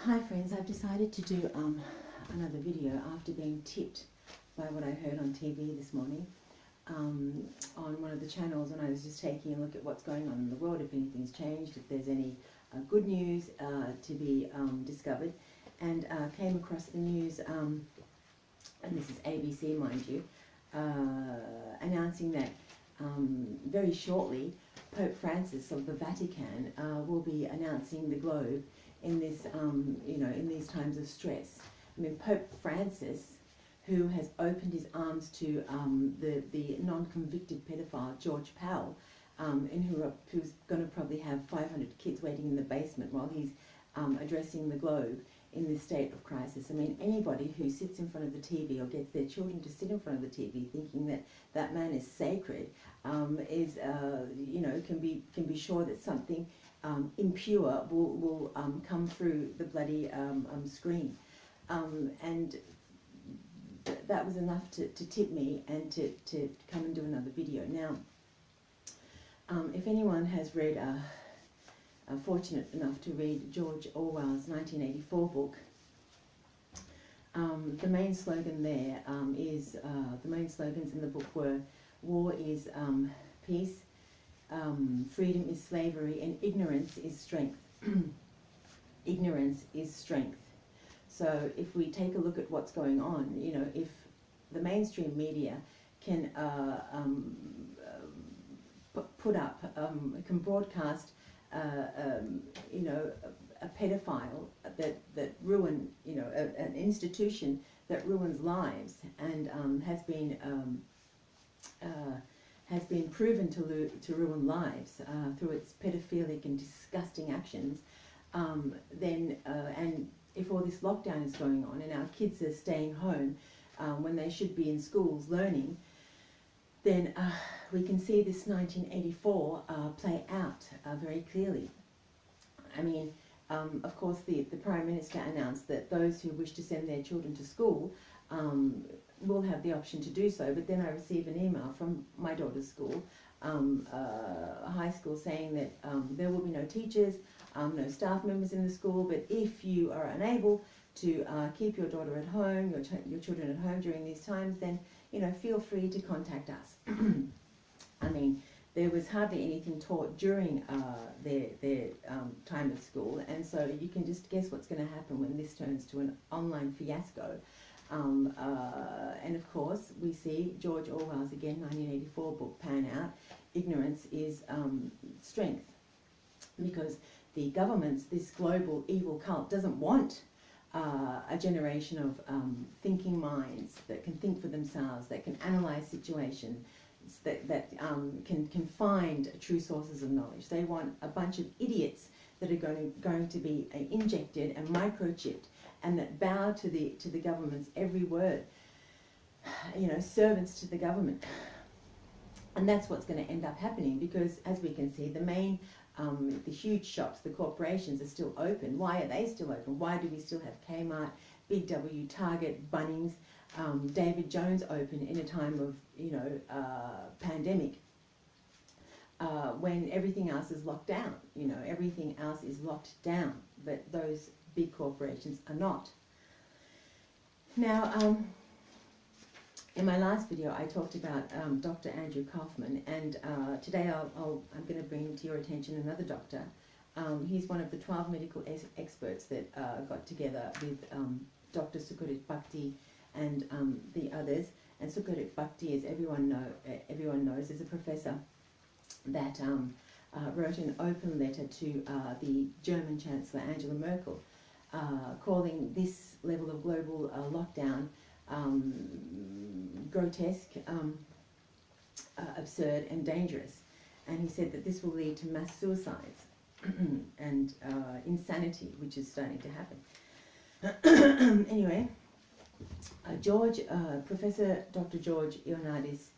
Hi friends, I've decided to do another video after being tipped by what I heard on TV this morning on one of the channels when I was just taking a look at what's going on in the world, if anything's changed, if there's any good news to be discovered, and came across the news, and this is ABC mind you, announcing that very shortly Pope Francis of the Vatican will be announcing the globe in this, in these times of stress. I mean, Pope Francis, who has opened his arms to the non-convicted pedophile George Powell, and who's going to probably have 500 kids waiting in the basement while he's addressing the globe in this state of crisis. I mean, anybody who sits in front of the TV or gets their children to sit in front of the TV thinking that that man is sacred is, can be sure that something impure will come through the bloody screen. And that was enough to tip me and to come and do another video. Now, if anyone has read, fortunate enough to read George Orwell's 1984 book, the main slogan there the main slogans in the book were, war is peace, freedom is slavery, and ignorance is strength. Ignorance is strength. So if we take a look at what's going on, if the mainstream media can can broadcast a pedophile that ruin, an institution that ruins lives and has been proven to ruin lives through its pedophilic and disgusting actions, and if all this lockdown is going on and our kids are staying home when they should be in schools learning, then we can see this 1984 play out very clearly. I mean, of course, the Prime Minister announced that those who wish to send their children to school will have the option to do so, but then I received an email from my daughter's school, a high school, saying that there will be no teachers, no staff members in the school, but if you are unable to keep your daughter at home, your children at home during these times, then feel free to contact us. I mean, there was hardly anything taught during their time of school, and so you can just guess what's going to happen when this turns to an online fiasco. And of course, we see George Orwell's, again, 1984 book pan out. Ignorance is strength, because the governments, this global evil cult, doesn't want a generation of thinking minds that can think for themselves, that can analyze situations, that can find true sources of knowledge. They want a bunch of idiots that are going to be injected and microchipped, and that bow to the government's every word. Servants to the government. And that's what's going to end up happening, because as we can see, the huge shops, the corporations, are still open. Why are they still open? Why do we still have Kmart, Big W, Target, Bunnings, David Jones open in a time of, pandemic, when everything else is locked down? Everything else is locked down, but those big corporations are not. Now, in my last video, I talked about Dr. Andrew Kaufman, and today I'm going to bring to your attention another doctor. He's one of the 12 medical experts that got together with Dr. Sucharit Bhakdi and the others. And Sucharit Bhakdi, as everyone knows, is a professor that wrote an open letter to the German Chancellor Angela Merkel, calling this level of global lockdown grotesque, absurd and dangerous. And he said that this will lead to mass suicides and insanity, which is starting to happen. Anyway, Professor Dr. George Ioannidis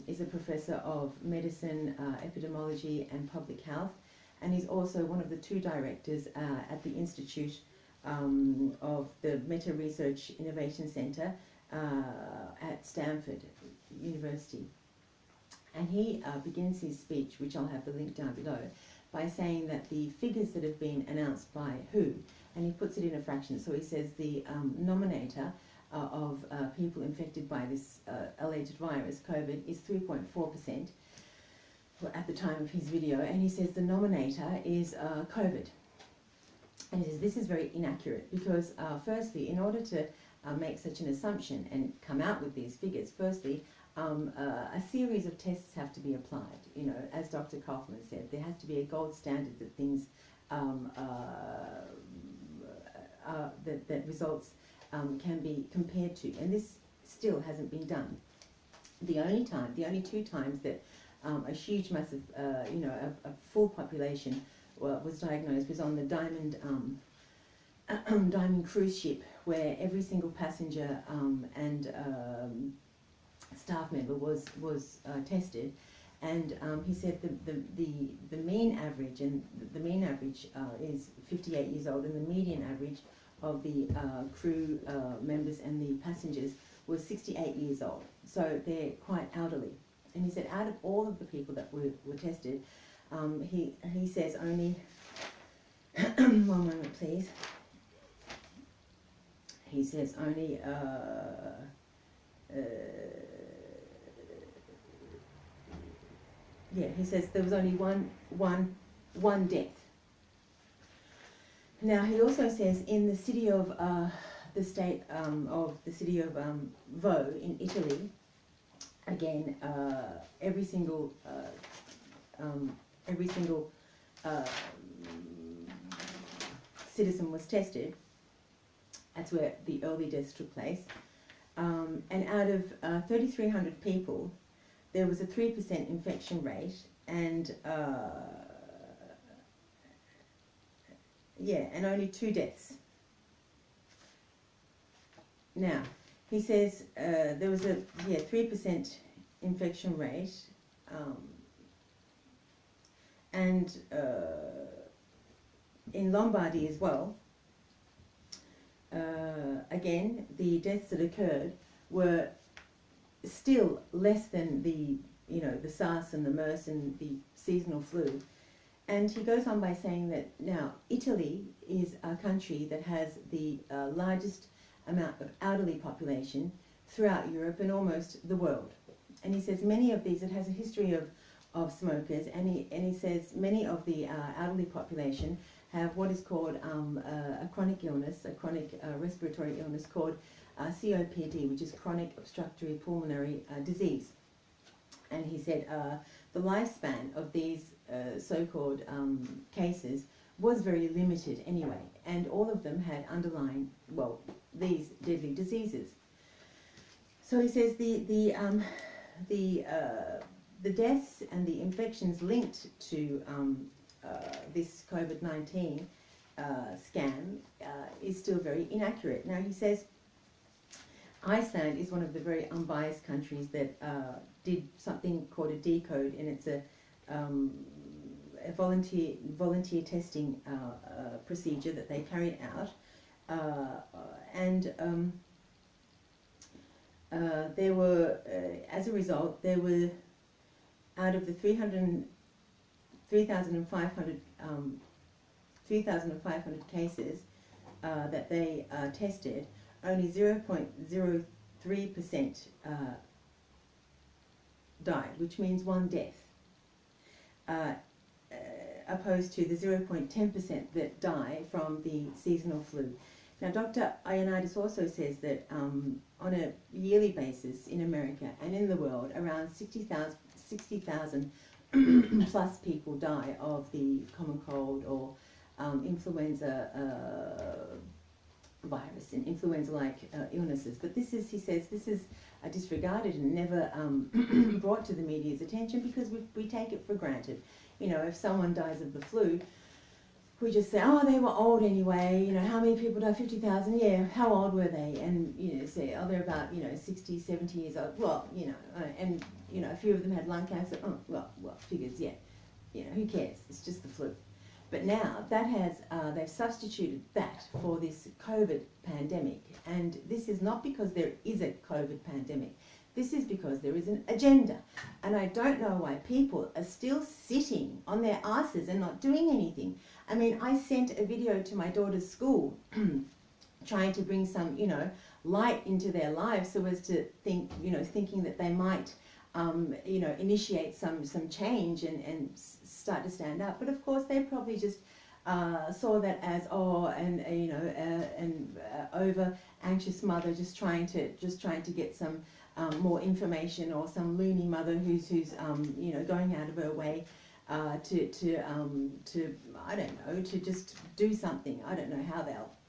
is a professor of medicine, epidemiology and public health, and he's also one of the two directors at the Institute of the Meta Research Innovation Center at Stanford University. And he begins his speech, which I'll have the link down below, by saying that the figures that have been announced by WHO and he puts it in a fraction. So he says the nominator of people infected by this alleged virus, COVID, is 3.4% at the time of his video, and he says the nominator is COVID. And he says this is very inaccurate because, firstly, in order to make such an assumption and come out with these figures, firstly, a series of tests have to be applied. You know, as Dr. Kaufman said, there has to be a gold standard that things that results can be compared to, and this still hasn't been done. The only two times that a huge, massive, a full population was diagnosed was on the Diamond cruise ship, where every single passenger and staff member was tested, and he said the mean average is 58 years old, and the median average of the crew members and the passengers was 68 years old. So they're quite elderly. And he said out of all of the people that were tested, he says only, one moment please, he says only, he says there was only one death. Now he also says in the city of, Vo in Italy, again, every single citizen was tested. That's where the early deaths took place. And out of 3,300 people, there was a 3% infection rate, and and only 2 deaths. Now, he says there was a 3% infection rate, and in Lombardy as well. Again, the deaths that occurred were still less than the SARS and the MERS and the seasonal flu. And he goes on by saying that now Italy is a country that has the largest amount of elderly population throughout Europe and almost the world. And he says many of these, it has a history of smokers, and he says many of the elderly population have what is called a chronic illness, a chronic respiratory illness called COPD, which is chronic obstructive pulmonary disease. And he said the lifespan of these so-called cases was very limited anyway, and all of them had underlying, these deadly diseases. So he says the deaths and the infections linked to this COVID-19 scam is still very inaccurate. Now he says Iceland is one of the very unbiased countries that did something called a decode, and it's a volunteer testing procedure that they carried out, there were, as a result, there were, out of the 3,500 cases that they tested, only 0.03% died, which means 1 death, opposed to the 0.10% that die from the seasonal flu. Now, Dr. Ioannidis also says that on a yearly basis in America and in the world, around 60,000 plus people die of the common cold or influenza virus and influenza-like illnesses. But this is, he says, this is disregarded and never brought to the media's attention because we take it for granted. You know, if someone dies of the flu, we just say, oh, they were old anyway, you know, how many people died? 50,000, yeah, how old were they? And, you know, say, oh, they're about, 60, 70 years old. Well, and, a few of them had lung cancer. Oh, well, figures, yeah. Who cares? It's just the flu. But now, that has, they've substituted that for this COVID pandemic. And this is not because there is a COVID pandemic. This is because there is an agenda. And I don't know why people are still sitting on their asses and not doing anything. I mean, I sent a video to my daughter's school trying to bring some, light into their lives so as to think, thinking that they might, initiate some change and start to stand up. But of course, they probably just saw that as over anxious mother just trying to get some more information, or some loony mother who's going out of her way to I don't know, to just do something. I don't know how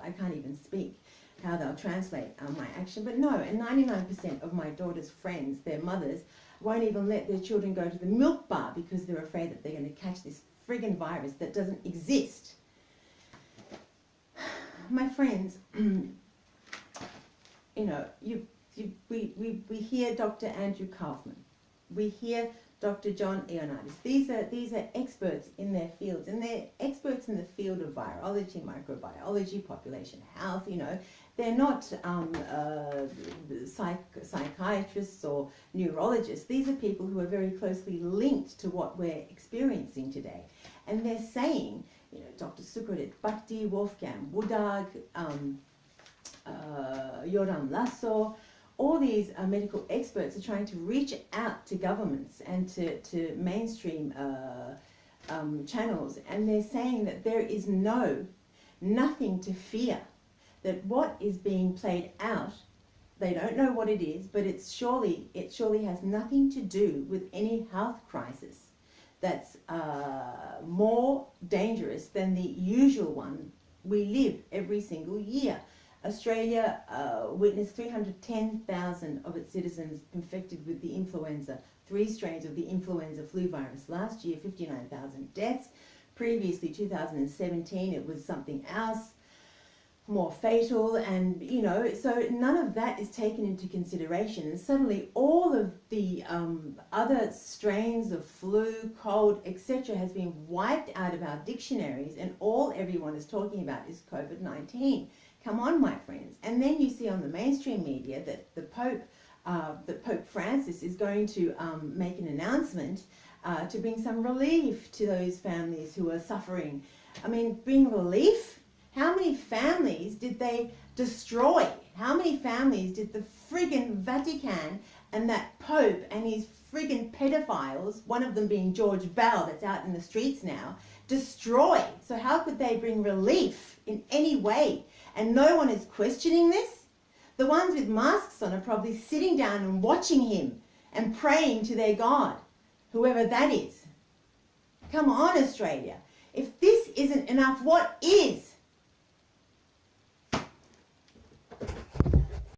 I can't even speak how they'll translate my action. But no, and 99% of my daughter's friends, their mothers, won't even let their children go to the milk bar because they're afraid that they're going to catch this friggin' virus that doesn't exist. My friends, we hear Dr. Andrew Kaufman, we hear Dr. John Ioannidis. These are experts in their fields, and they're experts in the field of virology, microbiology, population health. They're not psychiatrists or neurologists. These are people who are very closely linked to what we're experiencing today. And they're saying, Dr. Sukrodit, Bhakti, Wolfgang Wodarg, Yoram Lasso, all these medical experts are trying to reach out to governments and to mainstream channels, and they're saying that there is nothing to fear, that what is being played out, they don't know what it is, but it surely has nothing to do with any health crisis that's more dangerous than the usual one we live every single year. Australia witnessed 310,000 of its citizens infected with the influenza, 3 strains of the influenza flu virus. Last year, 59,000 deaths. Previously, 2017, it was something else, more fatal, and so none of that is taken into consideration. And suddenly all of the other strains of flu, cold, etc. has been wiped out of our dictionaries, and all everyone is talking about is COVID-19. Come on, my friends. And then you see on the mainstream media that the Pope Francis is going to make an announcement to bring some relief to those families who are suffering. I mean, bring relief? How many families did they destroy? How many families did the friggin' Vatican and that Pope and his friggin' pedophiles, one of them being George Bell that's out in the streets now, destroy? So how could they bring relief in any way? And no one is questioning this? The ones with masks on are probably sitting down and watching him and praying to their God, whoever that is. Come on, Australia. If this isn't enough, what is?